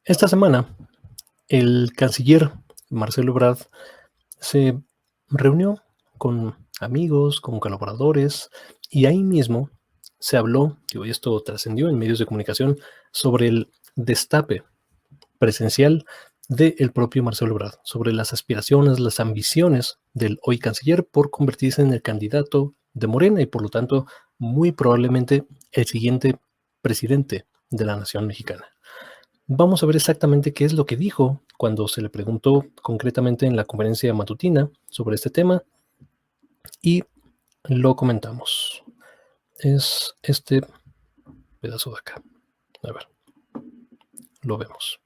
Esta semana, el canciller Marcelo Ebrard se reunió con amigos, con colaboradores, y ahí mismo se habló, y esto trascendió en medios de comunicación, sobre el destape presencial del propio Marcelo Ebrard, sobre las aspiraciones, las ambiciones del hoy canciller por convertirse en el candidato de Morena y por lo tanto muy probablemente el siguiente presidente de la nación mexicana. Vamos a ver exactamente qué es lo que dijo cuando se le preguntó concretamente en la conferencia matutina sobre este tema y lo comentamos. Es este pedazo de acá. A ver, lo vemos.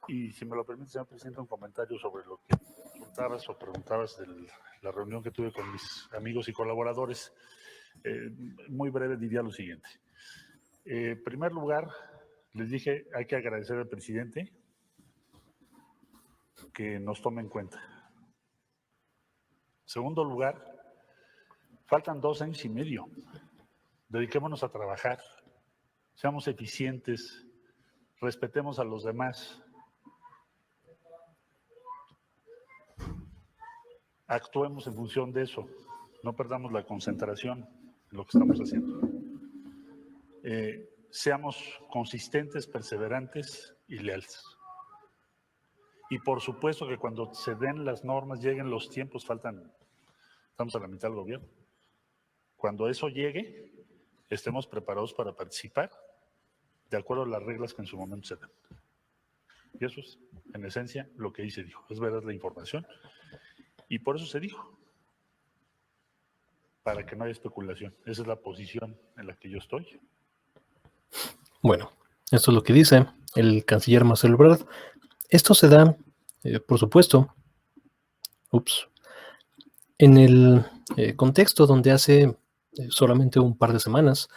Y si me lo permite, señor presidente, un comentario sobre lo que consultabas o preguntabas de la reunión que tuve con mis amigos y colaboradores. Muy breve diría lo siguiente. En primer lugar, les dije, hay que agradecer al presidente que nos tome en cuenta. Segundo lugar, faltan 2 años y medio. Dediquémonos a trabajar, seamos eficientes, respetemos a los demás. Actuemos en función de eso, no perdamos la concentración en lo que estamos haciendo. Seamos consistentes, perseverantes y leales. Y por supuesto que cuando se den las normas, lleguen los tiempos, estamos a la mitad del gobierno. Cuando eso llegue, estemos preparados para participar de acuerdo a las reglas que en su momento se dan. Y eso es, en esencia, lo que ahí se dijo. Es verdad la información. Y por eso se dijo, para que no haya especulación. Esa es la posición en la que yo estoy. Bueno, esto es lo que dice el canciller Marcelo Ebrard. Esto se da, por supuesto, en el contexto donde hace solamente un par de semanas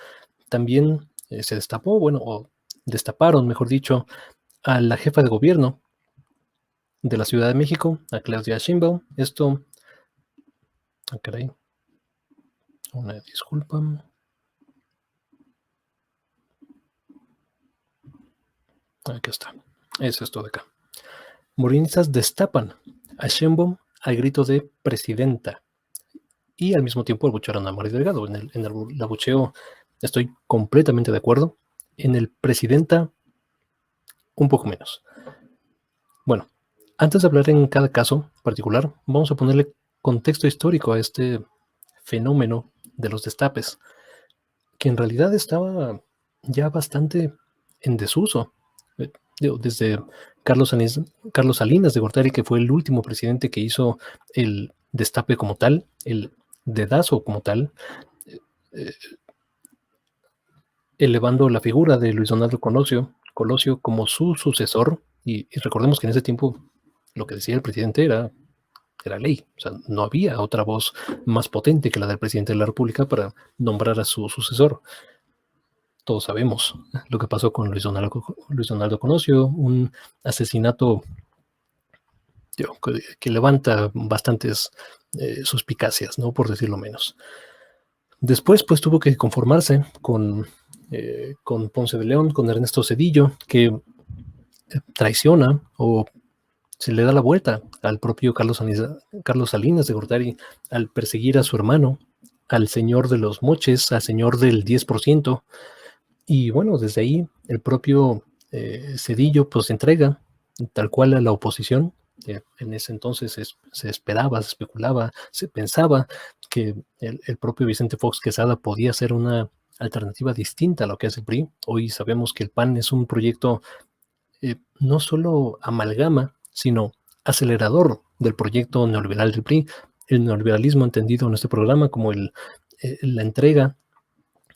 también se destapó, o destaparon, mejor dicho, a la jefa de gobierno de la Ciudad de México, a Claudia Sheinbaum. Esto, caray, una disculpa. Aquí está, es esto de acá. Morenistas destapan a Sheinbaum al grito de presidenta y al mismo tiempo abuchearon a Mario Delgado. En el abucheo estoy completamente de acuerdo. En el presidenta, un poco menos. Bueno, antes de hablar en cada caso particular, vamos a ponerle contexto histórico a este fenómeno de los destapes, que en realidad estaba ya bastante en desuso. Desde Carlos Salinas de Gortari, que fue el último presidente que hizo el destape como tal, el dedazo como tal, elevando la figura de Luis Donaldo Colosio como su sucesor, y recordemos que en ese tiempo lo que decía el presidente era ley, o sea, no había otra voz más potente que la del presidente de la República para nombrar a su sucesor. Todos sabemos lo que pasó con Luis Donaldo Colosio, un asesinato que levanta bastantes suspicacias, ¿no? Por decirlo menos. Después, pues, tuvo que conformarse con Ponce de León, con Ernesto Zedillo, que traiciona o se le da la vuelta al propio Carlos Salinas de Gortari al perseguir a su hermano, al señor de los moches, al señor del 10%. Y bueno, desde ahí el propio Zedillo pues se entrega tal cual a la oposición. En ese entonces se esperaba, se especulaba, se pensaba que el propio Vicente Fox Quesada podía ser una alternativa distinta a lo que es el PRI. Hoy sabemos que el PAN es un proyecto no solo amalgama, sino acelerador del proyecto neoliberal del PRI, el neoliberalismo entendido en este programa como la entrega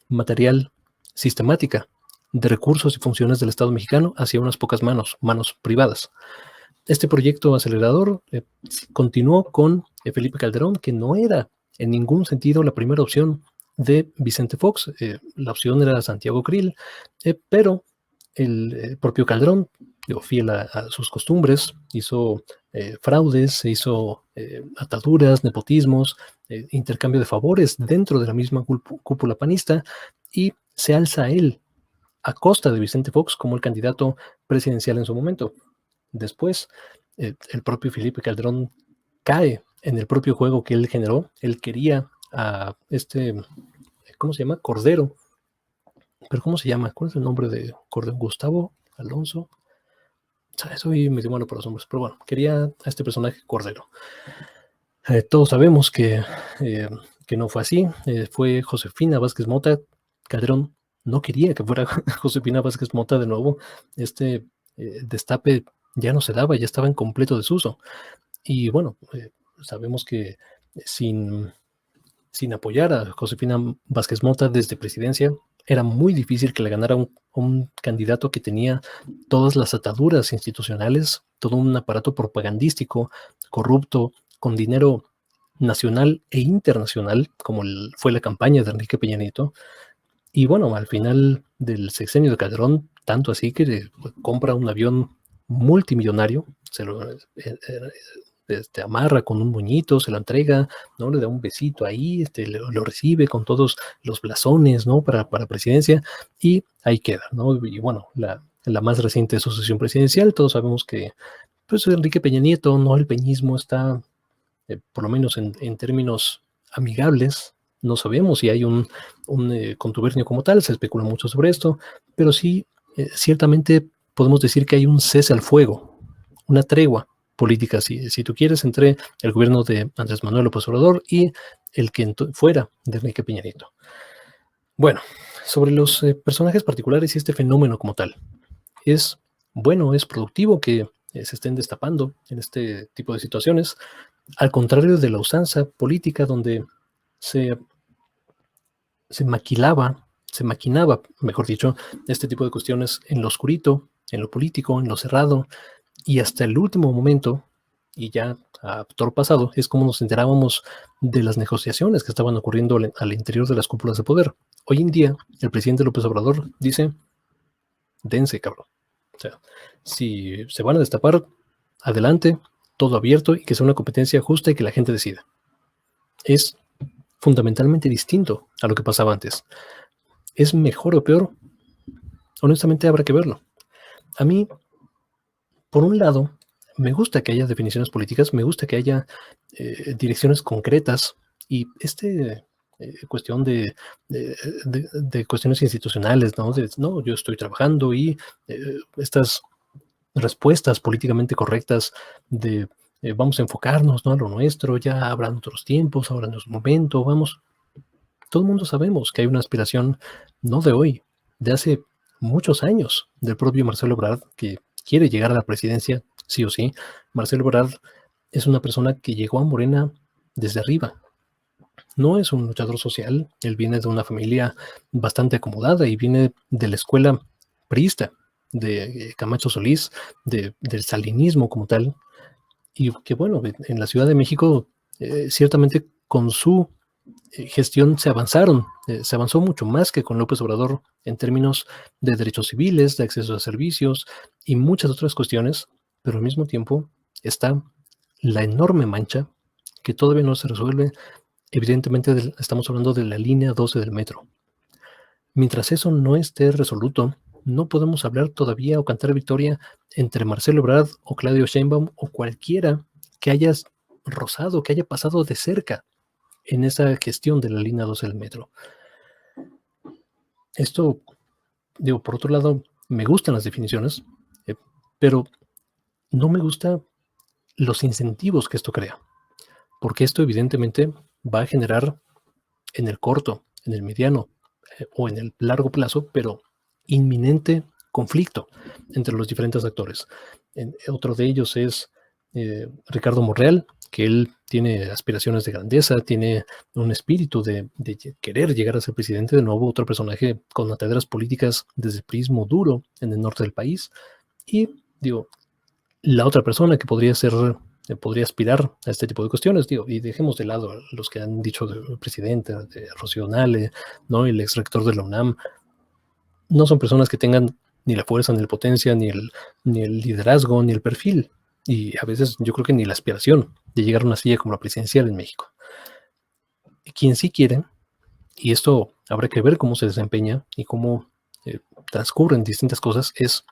material sistemática de recursos y funciones del Estado mexicano hacia unas pocas manos privadas. Este proyecto acelerador continuó con Felipe Calderón, que no era en ningún sentido la primera opción de Vicente Fox. La opción era Santiago Krill, pero el propio Calderón fiel a sus costumbres, hizo fraudes, hizo ataduras, nepotismos, intercambio de favores dentro de la misma cúpula panista, y se alza a él a costa de Vicente Fox como el candidato presidencial en su momento. Después, el propio Felipe Calderón cae en el propio juego que él generó. Él quería a ¿cómo se llama? Cordero. ¿Pero cómo se llama? ¿Cuál es el nombre de Cordero? Gustavo Alonso. Soy medio malo para los nombres, pero bueno, quería a este personaje Cordero. Todos sabemos que no fue así. Fue Josefina Vázquez Mota. Calderón no quería que fuera Josefina Vázquez Mota de nuevo. Destape ya no se daba, ya estaba en completo desuso. Y bueno, sabemos que sin apoyar a Josefina Vázquez Mota desde presidencia, era muy difícil que le ganara un candidato que tenía todas las ataduras institucionales, todo un aparato propagandístico, corrupto, con dinero nacional e internacional, como fue la campaña de Enrique Peña Nieto. Y bueno, al final del sexenio de Calderón, tanto así que compra un avión multimillonario, se lo amarra con un moñito, se lo entrega, ¿no? Le da un besito ahí, lo recibe con todos los blasones, ¿no? Para presidencia, y ahí queda, ¿no? Y bueno, la más reciente sucesión presidencial, todos sabemos que pues Enrique Peña Nieto, ¿no? El peñismo está, por lo menos en términos amigables. No sabemos si hay un contubernio como tal, se especula mucho sobre esto, pero sí, ciertamente podemos decir que hay un cese al fuego, una tregua política, si tú quieres, entre el gobierno de Andrés Manuel López Obrador y el que fuera de Enrique Peña Nieto. Bueno, sobre los personajes particulares y este fenómeno como tal, es bueno, es productivo que se estén destapando en este tipo de situaciones, al contrario de la usanza política donde se maquinaba, mejor dicho, este tipo de cuestiones en lo oscurito, en lo político, en lo cerrado, y hasta el último momento, y ya a todo pasado, es como nos enterábamos de las negociaciones que estaban ocurriendo al interior de las cúpulas de poder. Hoy en día, el presidente López Obrador dice, dense, cabrón. O sea, si se van a destapar, adelante, todo abierto y que sea una competencia justa y que la gente decida. Es fundamentalmente distinto a lo que pasaba antes. ¿Es mejor o peor? Honestamente habrá que verlo. A mí, por un lado, me gusta que haya definiciones políticas, me gusta que haya direcciones concretas, y cuestión de cuestiones institucionales, ¿no? No, yo estoy trabajando y estas respuestas políticamente correctas de vamos a enfocarnos, ¿no? A lo nuestro, ya habrán otros tiempos, ahora no es momento, vamos. Todo el mundo sabemos que hay una aspiración, no de hoy, de hace muchos años, del propio Marcelo Ebrard, que quiere llegar a la presidencia, sí o sí. Marcelo Ebrard es una persona que llegó a Morena desde arriba. No es un luchador social, él viene de una familia bastante acomodada y viene de la escuela priista, de Camacho Solís, del salinismo como tal, y que bueno, en la Ciudad de México, ciertamente con su gestión se avanzó mucho más que con López Obrador en términos de derechos civiles, de acceso a servicios y muchas otras cuestiones, pero al mismo tiempo está la enorme mancha que todavía no se resuelve. Evidentemente estamos hablando de la línea 12 del metro. Mientras eso no esté resoluto, no podemos hablar todavía o cantar victoria entre Marcelo Ebrard o Claudio Sheinbaum o cualquiera que haya rozado, que haya pasado de cerca en esa gestión de la línea 12 del metro. Esto, digo, por otro lado, me gustan las definiciones, pero no me gustan los incentivos que esto crea, porque esto evidentemente va a generar en el corto, en el mediano o en el largo plazo, pero inminente conflicto entre los diferentes actores. Otro de ellos es Ricardo Monreal, que él tiene aspiraciones de grandeza, tiene un espíritu de querer llegar a ser presidente. De nuevo, otro personaje con ataduras políticas desde el prismo duro en el norte del país. Y digo, la otra persona que podría aspirar a este tipo de cuestiones, digo, y dejemos de lado a los que han dicho del presidente, de Rocío Nale, ¿no? El ex rector de la UNAM, no son personas que tengan ni la fuerza, ni la potencia, ni el liderazgo, ni el perfil, y a veces yo creo que ni la aspiración de llegar a una silla como la presidencial en México. Quien sí quiere, y esto habrá que ver cómo se desempeña y cómo transcurren distintas cosas, es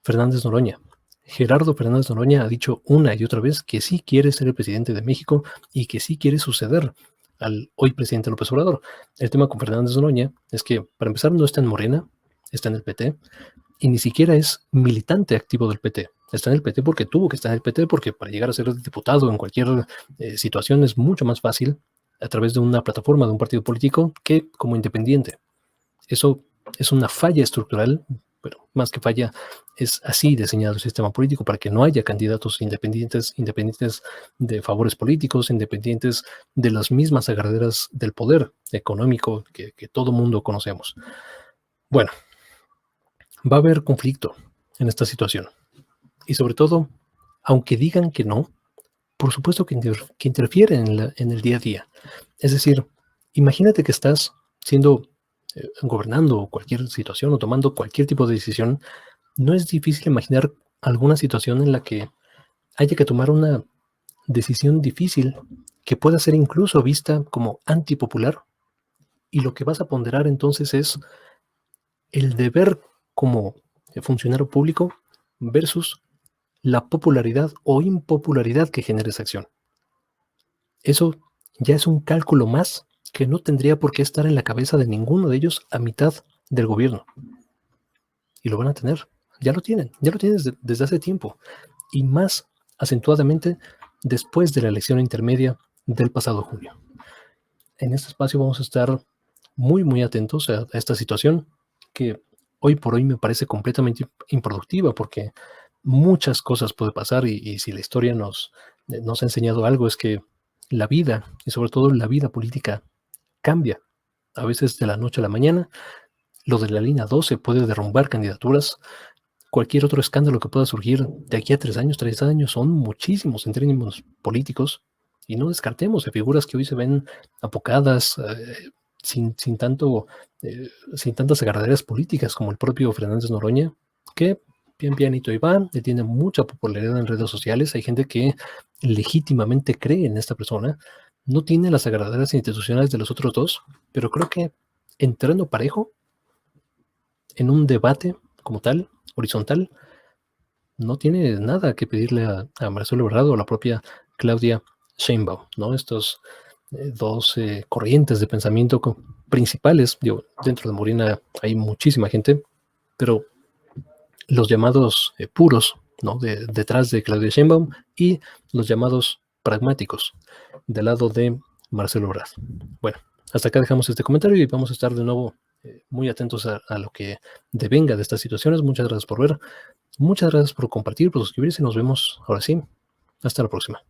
Fernández Noroña. Gerardo Fernández Noroña ha dicho una y otra vez que sí quiere ser el presidente de México y que sí quiere suceder al hoy presidente López Obrador. El tema con Fernández Noroña es que, para empezar, no está en Morena, está en el PT, y ni siquiera es militante activo del PT. Está en el PT porque tuvo que estar en el PT, porque para llegar a ser diputado en cualquier situación es mucho más fácil a través de una plataforma de un partido político que como independiente. Eso es una falla estructural, pero más que falla, es así diseñado el sistema político para que no haya candidatos independientes de favores políticos, independientes de las mismas agarraderas del poder económico que todo mundo conocemos. Bueno, va a haber conflicto en esta situación. Y sobre todo, aunque digan que no, por supuesto que interfiere en el día a día. Es decir, imagínate que estás gobernando cualquier situación o tomando cualquier tipo de decisión. No es difícil imaginar alguna situación en la que haya que tomar una decisión difícil que pueda ser incluso vista como antipopular, y lo que vas a ponderar entonces es el deber como funcionario público versus la popularidad o impopularidad que genera esa acción. Eso ya es un cálculo más que no tendría por qué estar en la cabeza de ninguno de ellos a mitad del gobierno. Y lo van a tener, ya lo tienen desde hace tiempo, y más acentuadamente después de la elección intermedia del pasado junio. En este espacio vamos a estar muy, muy atentos a esta situación que hoy por hoy me parece completamente improductiva, porque muchas cosas pueden pasar, y si la historia nos ha enseñado algo es que la vida, y sobre todo la vida política, cambia. A veces de la noche a la mañana. Lo de la línea 12 puede derrumbar candidaturas. Cualquier otro escándalo que pueda surgir de aquí a 3 años son muchísimos en términos políticos, y no descartemos de figuras que hoy se ven apocadas sin tantas agarraderas políticas, como el propio Fernández Noroña, que bien pianito y va, tiene mucha popularidad en redes sociales. Hay gente que legítimamente cree en esta persona. No tiene las agarraderas institucionales de los otros dos, pero creo que entrando parejo en un debate como tal, horizontal, no tiene nada que pedirle a Marcelo Ebrard o a la propia Claudia Sheinbaum, ¿no? Estos dos corrientes de pensamiento principales. Dentro de Morena hay muchísima gente, pero los llamados puros, ¿no? Detrás de Claudia Sheinbaum, y los llamados pragmáticos del lado de Marcelo Ebrard. Bueno, hasta acá dejamos este comentario y vamos a estar de nuevo muy atentos a lo que devenga de estas situaciones. Muchas gracias por ver, muchas gracias por compartir, por suscribirse. Nos vemos ahora sí. Hasta la próxima.